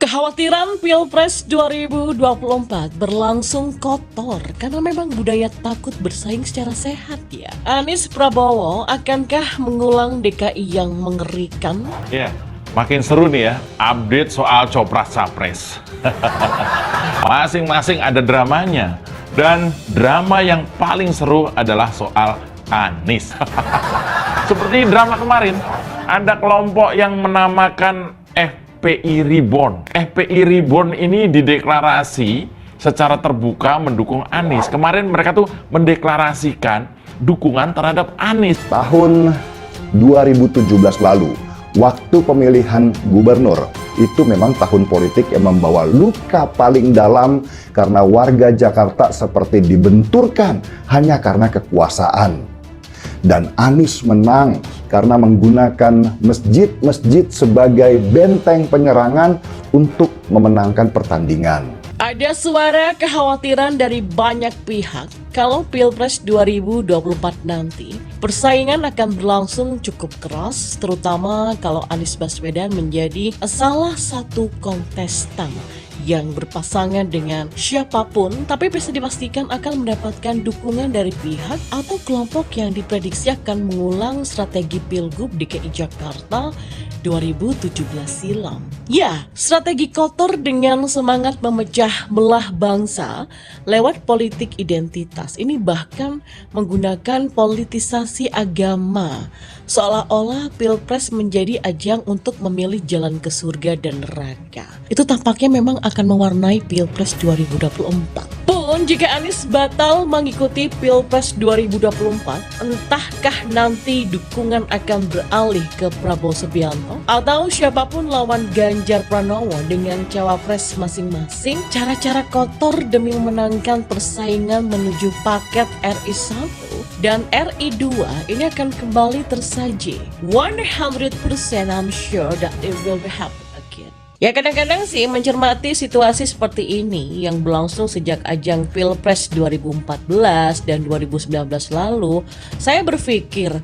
Kekhawatiran Pilpres 2024 berlangsung kotor karena memang budaya takut bersaing secara sehat ya. Anies Prabowo akankah mengulang DKI yang mengerikan? Ya, makin seru nih ya, update soal Copras-Capres. Masing-masing ada dramanya. Dan drama yang paling seru adalah soal Anies. Seperti drama kemarin, ada kelompok yang menamakan FPI Reborn. FPI Reborn ini dideklarasi secara terbuka mendukung Anies. Kemarin mereka tuh mendeklarasikan dukungan terhadap Anies. Tahun 2017 lalu, waktu pemilihan gubernur, itu memang tahun politik yang membawa luka paling dalam karena warga Jakarta seperti dibenturkan hanya karena kekuasaan. Dan Anies menang karena menggunakan masjid-masjid sebagai benteng penyerangan untuk memenangkan pertandingan. Ada suara kekhawatiran dari banyak pihak kalau Pilpres 2024 nanti persaingan akan berlangsung cukup keras, terutama kalau Anies Baswedan menjadi salah satu kontestan yang berpasangan dengan siapapun, tapi bisa dipastikan akan mendapatkan dukungan dari pihak atau kelompok yang diprediksi akan mengulang strategi Pilgub DKI Jakarta 2017 silam. Ya, strategi kotor dengan semangat memecah belah bangsa lewat politik identitas. Ini bahkan menggunakan politisasi agama. Seolah-olah Pilpres menjadi ajang untuk memilih jalan ke surga dan neraka. Itu tampaknya memang akan mewarnai Pilpres 2024. Pun jika Anies batal mengikuti Pilpres 2024, entahkah nanti dukungan akan beralih ke Prabowo Subianto atau siapapun lawan Ganjar Pranowo dengan cawapres masing-masing, cara-cara kotor demi memenangkan persaingan menuju paket RI1 dan RI2 ini akan kembali tersaji. 100% I'm sure that it will be happen again. Ya kadang-kadang sih mencermati situasi seperti ini yang berlangsung sejak ajang Pilpres 2014 dan 2019 lalu, saya berpikir,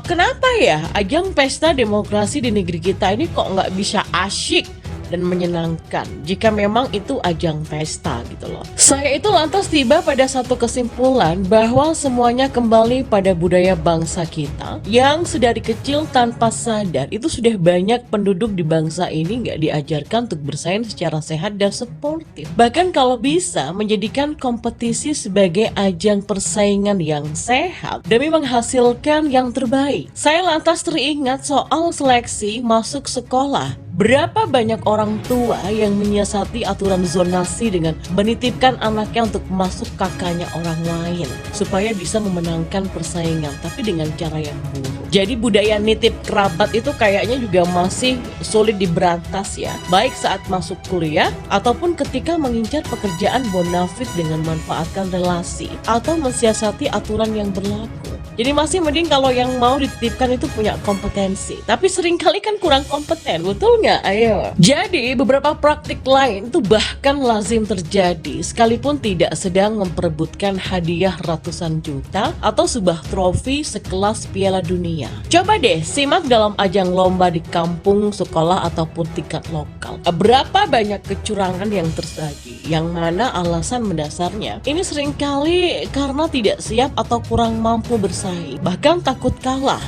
kenapa ya ajang pesta demokrasi di negeri kita ini kok nggak bisa asyik dan menyenangkan jika memang itu ajang pesta gitu loh. Saya itu lantas tiba pada satu kesimpulan bahwa semuanya kembali pada budaya bangsa kita yang sedari kecil tanpa sadar itu sudah banyak penduduk di bangsa ini nggak diajarkan untuk bersaing secara sehat dan sportif. Bahkan kalau bisa menjadikan kompetisi sebagai ajang persaingan yang sehat demi menghasilkan yang terbaik. Saya lantas teringat soal seleksi masuk sekolah. Berapa banyak orang tua yang menyiasati aturan zonasi dengan menitipkan anaknya untuk masuk kakaknya orang lain supaya bisa memenangkan persaingan, tapi dengan cara yang buruk. Jadi budaya nitip kerabat itu kayaknya juga masih sulit diberantas ya, baik saat masuk kuliah ataupun ketika mengincar pekerjaan bonafit dengan memanfaatkan relasi atau mensiasati aturan yang berlaku. Jadi masih mending kalau yang mau dititipkan itu punya kompetensi. Tapi seringkali kan kurang kompeten, betul nggak? Ayo. Jadi beberapa praktik lain itu bahkan lazim terjadi sekalipun tidak sedang memperebutkan hadiah ratusan juta atau sebuah trofi sekelas Piala Dunia. Coba deh simak dalam ajang lomba di kampung, sekolah ataupun tingkat lokal. Berapa banyak kecurangan yang terjadi? Yang mana alasan mendasarnya? Ini seringkali karena tidak siap atau kurang mampu bersaing, bahkan takut kalah.